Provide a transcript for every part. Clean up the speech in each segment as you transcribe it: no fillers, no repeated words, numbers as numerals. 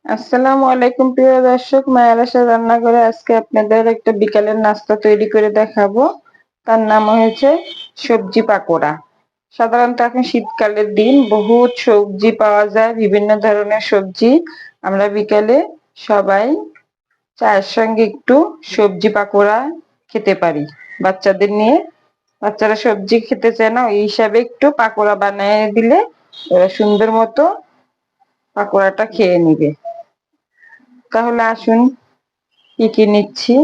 আসসালামু আলাইকুম প্রিয় দর্শক, মায়ের আশা রান্নাঘরে আজকে আপনাদের একটা বিকালের নাস্তা তৈরি করে দেখাবো। তার নাম হয়েছে সবজি পাকোড়া। সাধারণত এখন শীতকালের দিন বহুত সবজি পাওয়া যায়, বিভিন্ন ধরনের সবজি। আমরা বিকালে সবাই চায়ের সঙ্গে একটু সবজি পাকোড়া খেতে পারি। বাচ্চাদের নিয়ে, বাচ্চারা সবজি খেতে চায় না, ওই হিসাবে একটু পাকোড়া বানিয়ে দিলে ওরা সুন্দর মতো পাকোড়াটা খেয়ে নিবে। তাহলে আসুন কি কি নিচ্ছি।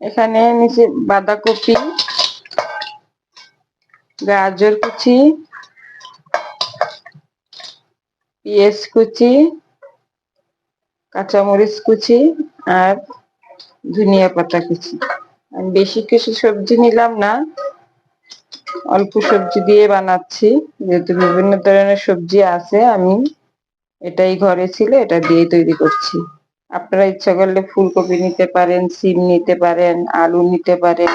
এখানে নিচে বাঁধাকপি, গাজর কুচি, পেঁয়াজ কুচি, কাঁচামরিচ কুচি আর ধনিয়া পাতা কুচি। আমি বেশি কিছু সবজি নিলাম না, অল্প সবজি দিয়ে বানাচ্ছি। যেহেতু বিভিন্ন ধরনের সবজি আছে, আমি এটাই ঘরে ছিল, এটা দিয়ে তৈরি করছি। আপনারা ইচ্ছা করলে ফুলকপি নিতে পারেন, সিম নিতে পারেন, আলু নিতে পারেন,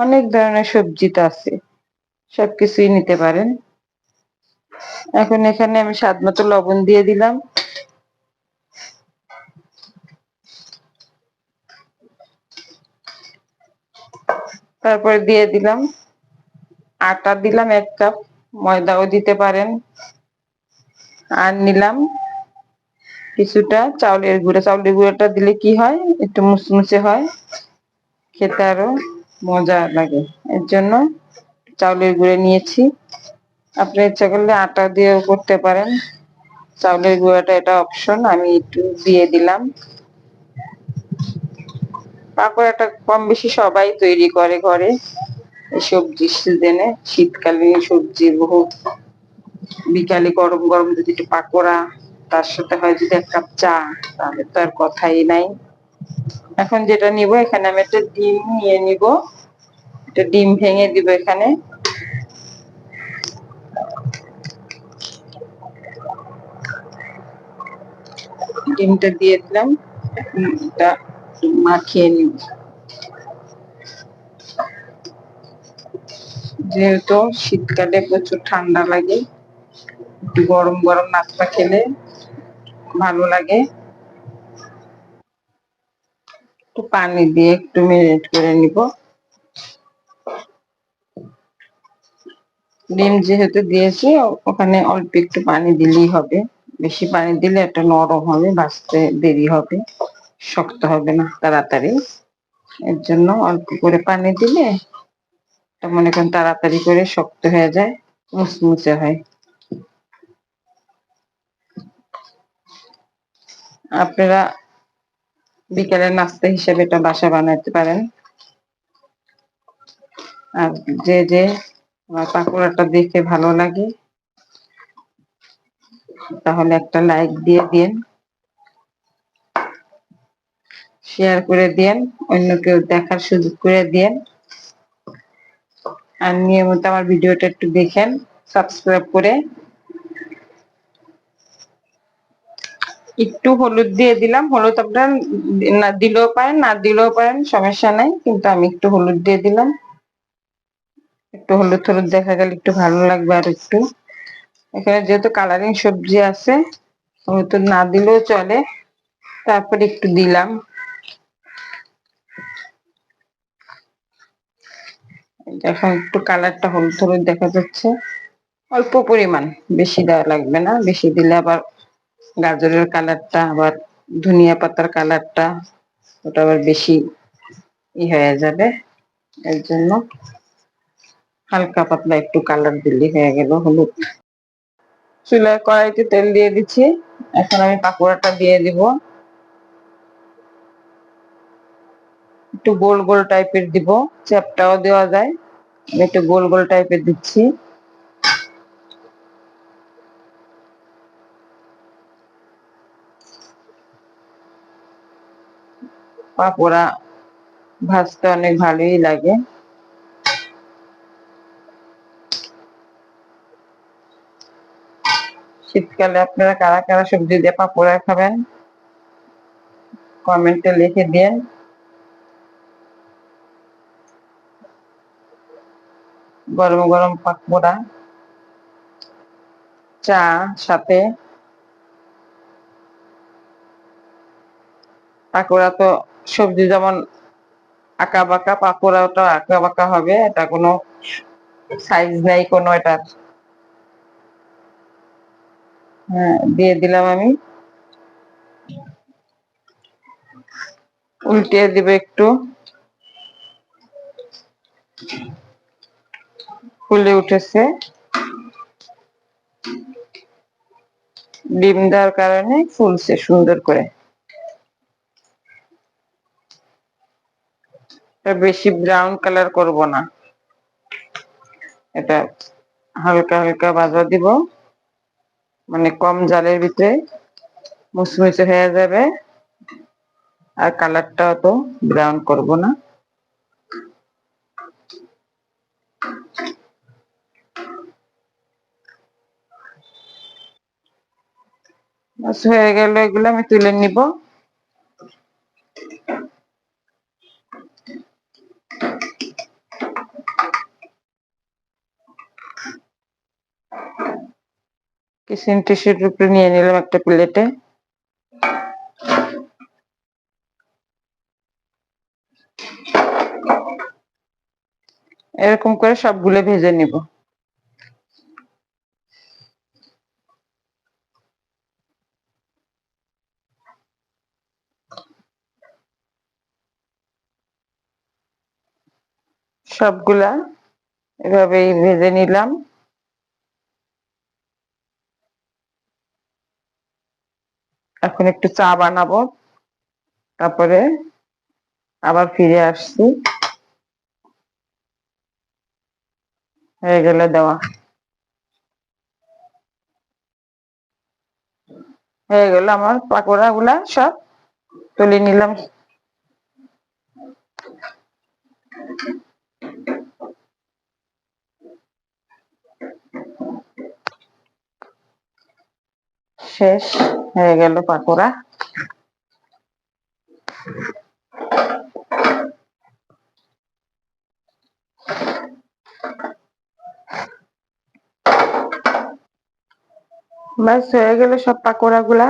অনেক ধরনের সবজি তো আছে, সবকিছুই নিতে পারেন। এখন এখানে আমি স্বাদ মতো লবণ দিয়ে দিলাম। তারপরে দিয়ে দিলাম আটা, দিলাম 1 কাপ, ময়দাও দিতে পারেন। আর নিলাম কিছুটা চাউলের গুঁড়া। চাউলের গুঁড়াটা দিলে কি হয়, একটু মুচমুচে হয়, খেতে আরো মজা লাগে। এর জন্য চাউলের গুঁড়া নিয়েছি। আপনি ইচ্ছা করলে আটা দিয়েও করতে পারেন। চাউলের গুঁড়াটা এটা অপশন, আমি একটু দিয়ে দিলাম। পাকোড়াটা কম বেশি সবাই তৈরি করে ঘরে এই সবজির সিজনে। শীতকালীন সবজি বহুত। বিকালে গরম গরম যদি একটু পাকোড়া, তার সাথে হয় যদি 1 কাপ চা, তাহলে তো আর কথাই নাই। এখন যেটা নিব, এখানে আমি একটা ডিম নিয়ে নিব। একটা ডিম ভেঙে দিব এখানে। ডিমটা দিয়ে দিলাম। এটা মাখিয়ে নিব। যেহেতু শীতকালে প্রচুর ঠান্ডা লাগে, একটু গরম গরম নাস্তা খেলে ভালো লাগে। একটু পানি দিয়ে একটু মেরিনেট করে নিব। ডিম যেহেতু দিয়েছি, ওখানে অল্প একটু পানি দিলেই হবে। বেশি পানি দিলে একটা নরম হবে, ভাজতে দেরি হবে, শক্ত হবে না তাড়াতাড়ি। এর জন্য অল্প করে পানি দিলে মনে করেন তাড়াতাড়ি করে শক্ত হয়ে যায়, মুচমুচে হয়। আপনারা বিকেলের নাস্তা হিসেবে এটা বাসা বানাতে পারেন। আর যে যে আমার পাকোড়াটা দেখে ভালো লাগে, তাহলে একটা লাইক দিয়ে দিন, শেয়ার করে দিন, অন্য কেউ দেখার সুযোগ করে দিন। আর নিয়মিত আমার ভিডিওটা একটু দেখেন, সাবস্ক্রাইব করে। একটু হলুদ দিয়ে দিলাম। হলুদ আপনার না দিলেও পারেন, না দিলেও পারেন, সমস্যা নাই, কিন্তু আমি একটু হলুদ দিয়ে দিলাম। একটু হলুদ হলুদ দেখা গেলে একটু ভালো লাগবে। আর একটু এখানে যেহেতু কালারিং সবজি আছে, হলুদ না দিলেও চলে, তারপরে একটু দিলাম। এখন একটু কালারটা হলুদ হলুদ দেখা যাচ্ছে, অল্প পরিমাণ, বেশি দেওয়া লাগবে না। বেশি দিলে আবার গাজরের কালারটা, আবার ধনিয়া পাতার কালারটা, ওটা আবার বেশি হয়ে যাবে। এর জন্য হালকা পাতলা একটু কালার দিলে হয়ে গেল। হলুদ। চুলায় কড়াইতে তেল দিয়ে দিচ্ছি। এখন আমি পাকোড়াটা দিয়ে দিব। একটু গোল গোল টাইপের দিব, চ্যাপটাও দেওয়া যায়। আমি একটু গোল গোল টাইপের দিচ্ছি। পাকোড়া ভাজতে অনেক ভালোই লাগে। শীতকালে আপনারা কারা কারা সবজি দিয়ে পাকোড়া খাবেন, কমেন্টে লিখে দিন। গরম গরম পাকোড়া চা সাথে পাকোড়া। তো সবজি যেমন আঁকা বাঁকা, পাকোড়াটা আঁকা বাঁকা হবে, এটা কোনো সাইজ নাই কোনো এটার। হ্যাঁ, দিয়ে দিলাম আমি। উল্টিয়ে দিবে একটু, ফুলে উঠেছে। ডিম দেওয়ার কারণে ফুলছে সুন্দর করে। বেশি ব্রাউন কালার করব না, এটা হালকা হালকা ভাজা দিব, মানে কম জালের ভিতরে মুচমুচে হয়ে যাবে। আর কালারটা তো ব্রাউন করব না। বাস হয়ে গেল, এগুলো আমি তুলে নিব। কিচেন টিস্যুর উপরে নিয়ে নিলাম একটা প্লেটে। এরকম করে সবগুলো ভেজে নিব। সবগুলা এভাবেই ভেজে নিলাম। এখন একটু চা বানাবো, তারপরে আবার ফিরে আসছি। হয়ে গেলে দেওয়া, হয়ে গেল আমার পাকোড়া গুলা সব তুলে নিলাম। শেষ হয়ে গেল পাকোড়া। ব্যাস হয়ে গেল সব পাকোড়া গুলা।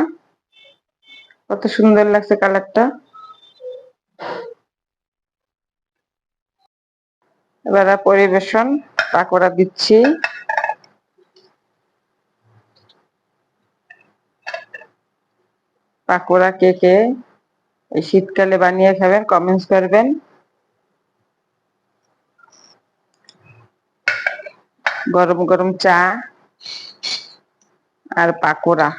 কত সুন্দর লাগছে কালারটা। এবার পরিবেশন, পাকোড়া দিচ্ছি। পাকোড়া কে কে এই শীতকালে বানিয়ে খাবেন কমেন্টস করবেন। গরম গরম চা আর পাকোড়া,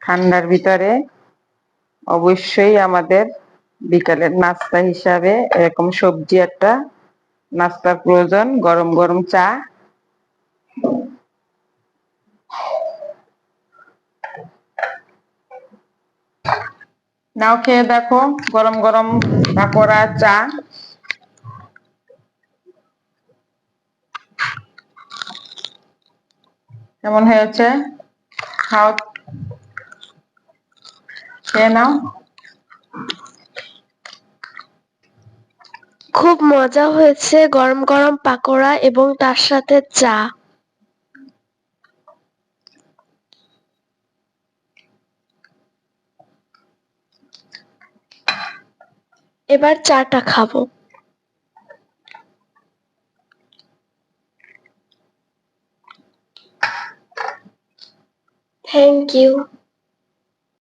ঠান্ডার ভিতরে অবশ্যই আমাদের বিকালের নাস্তা হিসাবে এরকম সবজি একটা নাস্তার প্রয়োজন। গরম গরম চা, নাও খেয়ে দেখো গরম গরম পাকোড়া চা। কেমন হয়েছে? খাও, খেয়ে নাও। খুব মজা হয়েছে গরম গরম পাকোড়া এবং তার সাথে চা। এবার চাটা খাবো। Thank you.